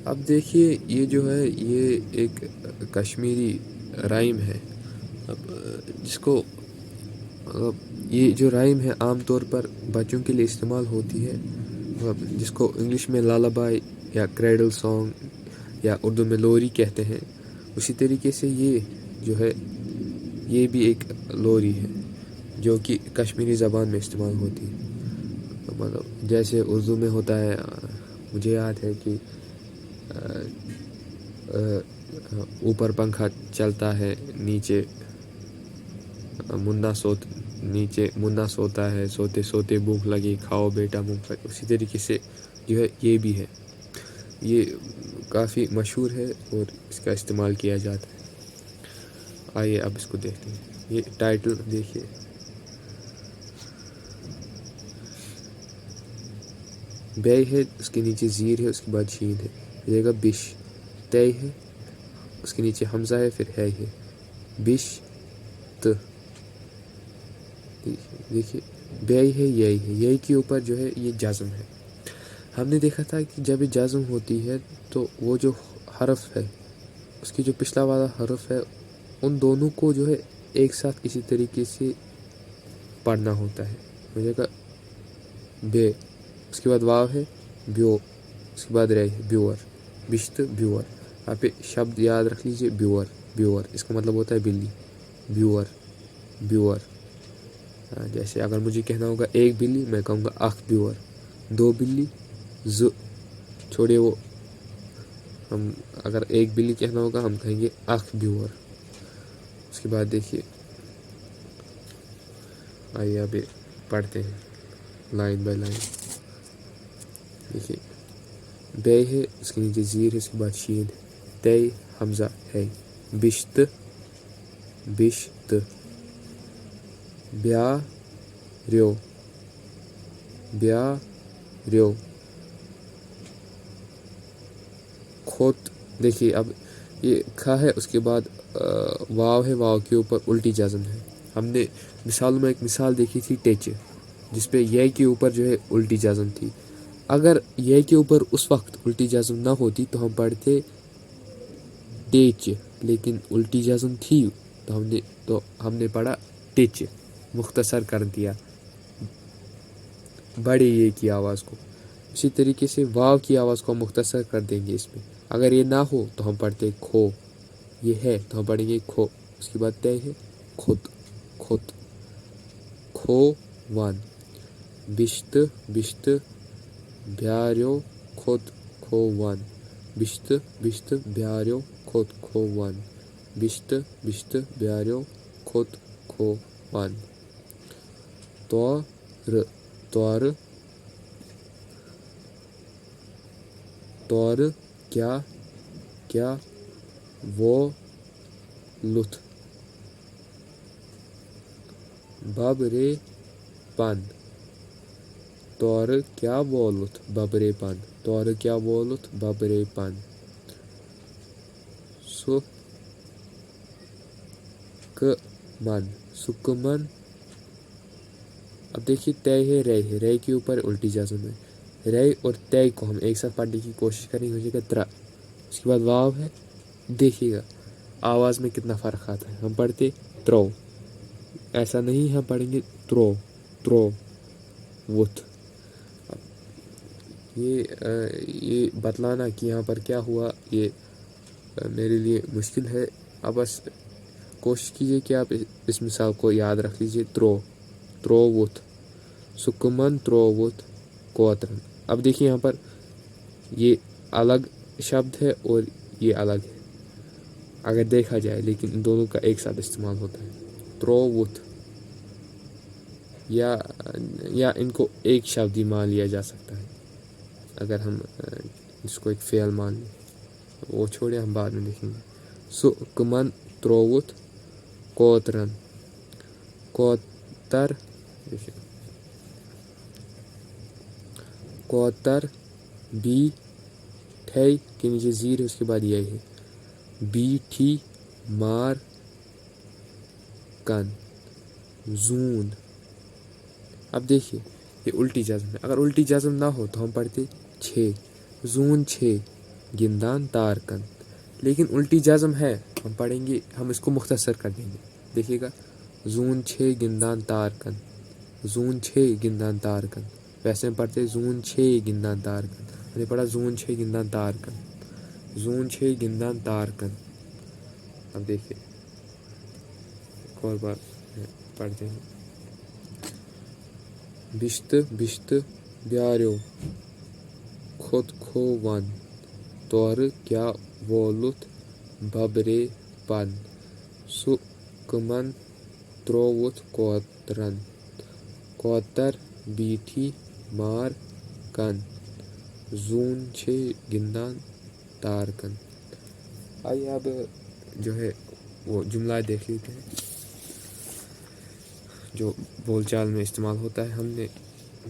اب دیکھیے یہ جو ہے یہ ایک کشمیری رائم ہے. اب جس کو یہ جو رائم ہے عام طور پر بچوں کے لیے استعمال ہوتی ہے, جس کو انگلش میں لالابائی یا کریڈل سانگ یا اردو میں لوری کہتے ہیں. اسی طریقے سے یہ جو ہے یہ بھی ایک لوری ہے جو کہ کشمیری زبان میں استعمال ہوتی ہے. مطلب جیسے اردو میں ہوتا ہے, مجھے یاد ہے کہ اوپر پنکھا چلتا ہے نیچے منا سوتا ہے, سوتے سوتے بھوک لگی کھاؤ بیٹا مونگ پھلی. اسی طریقے سے جو ہے یہ بھی ہے, یہ کافی مشہور ہے اور اس کا استعمال کیا جاتا ہے. آئیے اب اس کو دیکھتے ہیں. یہ ٹائٹل دیکھیے, بے ہے اس کے نیچے زیر ہے, اس کے بعد شین ہے, یہ گا بش. تے ہے اس کے نیچے حمزہ ہے, پھر ہے بش ت. دیکھیے بے ہے یہی کے اوپر جو ہے یہ جزم ہے. ہم نے دیکھا تھا کہ جب یہ جزم ہوتی ہے تو وہ جو حرف ہے اس کی جو پچھلا والا حرف ہے ان دونوں کو جو ہے ایک ساتھ اسی طریقے سے پڑھنا ہوتا ہے. مجھے کہا بے, اس کے بعد واو ہے بیو, اس کے بعد رے ہے بیور, بشت بیور. آپ پہ شبد یاد رکھ لیجیے بیور, اس کا مطلب ہوتا ہے بلی. بیور. جیسے اگر مجھے کہنا ہوگا ایک بلی, میں کہوں گا اخ بیور. دو بلی ز, چھوڑے وہ, ہم اگر ایک بلی کہنا ہوگا ہم کہیں گے اخ بیور. اس کے بعد دیکھیے, آئیے ابھی پڑھتے ہیں لائن بائی لائن. دیکھیے بے ہے اس کے نیچے زیر ہے, اس کے بعد شین ہے, تے حمزہ ہے, بشت بیا ریو کھوت. دیکھیے اب یہ کھا ہے, اس کے بعد واو ہے, واو کے اوپر الٹی جزم ہے. ہم نے مثالوں میں ایک مثال دیکھی تھی ٹیچ, جس پہ یہ کے اوپر جو ہے الٹی جزم تھی. اگر یہ کے اوپر اس وقت الٹی جزم نہ ہوتی تو ہم پڑھتے ٹیچ, لیکن الٹی جزم تھی تو ہم نے پڑھا ٹچ, مختصر کر دیا بڑے یہ کی آواز کو. اسی طریقے سے واو کی آواز کو مختصر کر دیں گے اس میں. اگر یہ نہ ہو تو ہم پڑھتے کھو, یہ ہے تو ہم پڑھیں گے کھو. اس کے بعد تے ہے کھت, کھو ون, بشت بیاریو کھوت کھو ون, بشت بیاریو کھوت کھو ون, بشت بیاریو کھوت کھو ون. طور کیا وہ لطف, ببرے پن, طور کیا وہ لطف ببرے پن, طور کیا وہ لطف ببرے پن. سکمن. اب دیکھیے تے ہے, رے کے اوپر الٹی جزم ہے. رے اور تے کو ہم ایک ساتھ پڑھنے کی کوشش کریں گے, ہو جائے گا ترا. اس کے بعد واو ہے, دیکھیے گا آواز میں کتنا فرق آتا ہے. ہم پڑھتے ترو, ایسا نہیں ہم پڑھیں گے ترو وتھ. یہ بتلانا کہ یہاں پر کیا ہوا یہ میرے لیے مشکل ہے. اب بس کوشش کیجیے کہ آپ اس مثال کو یاد رکھ لیجیے. ترووت, سکمن ترووت کوترن. اب دیکھیے یہاں پر یہ الگ شبد ہے اور یہ الگ ہے اگر دیکھا جائے, لیکن ان دونوں کا ایک ساتھ استعمال ہوتا ہے. ترووت یا ان کو ایک شبد ہی مان لیا جا سکتا ہے اگر ہم اس کو ایک فعل مان لیں. وہ چھوڑے, ہم بعد میں دیکھیں گے. سکمن ترووت کوترن, کوتر بی ٹھے کے نیچے زیر ہے, اس کے بعد یہ ہے بیٹھی مار کن زون. اب دیکھیے یہ الٹی جزم ہے. اگر الٹی جزم نہ ہو تو ہم پڑھتے چھ, زون چھ, گندان تارکن، لیکن الٹی جزم ہے، ہم پڑھیں گے، ہم اس کو مختصر کر دیں گے. دیکھیے گا زون 6 گندان تارکن، زون 6 گندان تارکن. ویسے ہم پڑھتے زون 6 گندان تارکن، ہم نے پڑھا زون 6 گندان تارکن، زون 6 گندان تارکن. اب دیکھیے ایک اور بار پڑھتے ہیں. بشت بشت بیاریو خود کھوون تور کیا وولُت ببرے پن سُہ کمن ترووُت کوترن کوتر بیٹھی مار کن زون 6 گندان تارکن. آئیے اب جو ہے وہ جملہ دیکھ لیتے ہیں جو بول چال میں استعمال ہوتا ہے. ہم نے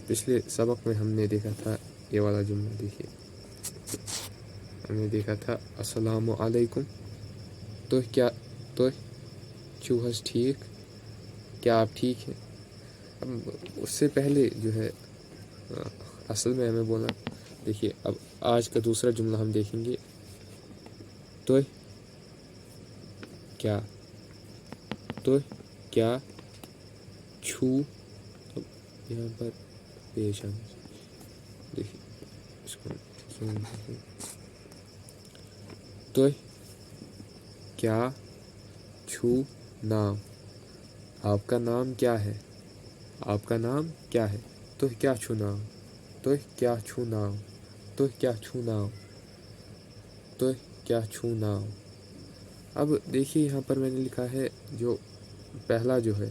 پچھلے سبق میں ہم نے دیکھا تھا یہ والا جملہ. دیکھیے ہم نے دیکھا تھا السلام علیکم، تو کیا تو چھو حظ ٹھیک، کیا آپ ٹھیک ہیں. اب اس سے پہلے جو ہے اصل میں ہمیں بولا. دیکھیے اب آج کا دوسرا جملہ ہم دیکھیں گے. تو کیا چھو، اب یہاں پر پیش آنا. دیکھیے اس کو تو کیا چھو نام، آپ کا نام کیا ہے، آپ کا نام کیا ہے. تو کیا چھو نام، تو کیا چھو نام، تو کیا چھو نام، تو کیا چھو نام. اب دیکھیے یہاں پر میں نے لکھا ہے جو پہلا جو ہے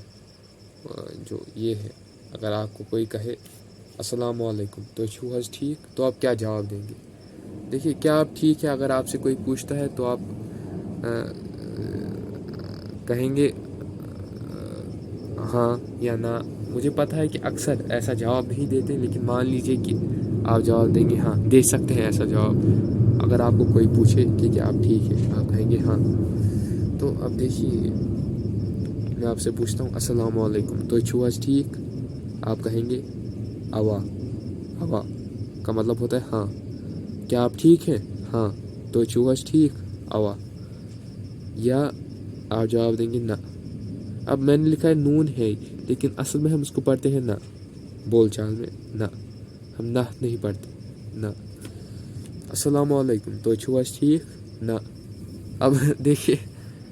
جو یہ ہے، اگر آپ کو کوئی کہے السلام علیکم تو چھو حظ ٹھیک، تو آپ کیا جواب دیں گے. دیکھیے کیا آپ ٹھیک ہے، اگر آپ سے کوئی پوچھتا ہے تو آپ کہیں گے ہاں یا نہ. مجھے پتہ ہے کہ اکثر ایسا جواب نہیں دیتے، لیکن مان لیجئے کہ آپ جواب دیں گے ہاں، دے سکتے ہیں ایسا جواب. اگر آپ کو کوئی پوچھے کہ کیا آپ ٹھیک ہے، آپ کہیں گے ہاں. تو اب دیکھیے میں آپ سے پوچھتا ہوں السلام علیکم تو چھو حظ ٹھیک، آپ کہیں گے اوا. اوا کا مطلب ہوتا ہے ہاں. کیا آپ ٹھیک ہیں، ہاں. تو چھو حظ ٹھیک، اوا. یا آپ جواب دیں گے نہ. اب میں نے لکھا ہے نون ہے، لیکن اصل میں ہم اس کو پڑھتے ہیں نہ، بول چال میں نہ. ہم نہ نہیں پڑھتے، نہ. السلام علیکم تو چھو حظ ٹھیک، نہ. اب دیکھیے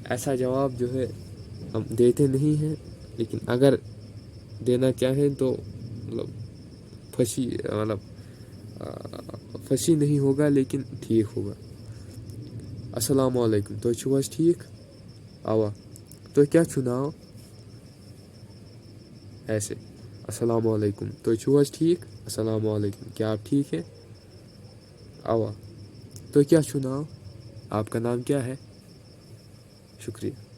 ایسا جواب جو ہے ہم دیتے نہیں ہیں، لیکن اگر دینا چاہیں تو مطلب پھنسی نہیں ہوگا، لیکن ٹھیک ہوگا. السلام علیکم تو چھو حظ ٹھیک، اوا. تو کیا چھو ناو، ایسے. السلام علیکم تو چھو حظ ٹھیک، السلام علیکم کیا آپ ٹھیک ہیں، اوا. تو کیا چھو ناو، آپ کا نام کیا ہے. شکریہ.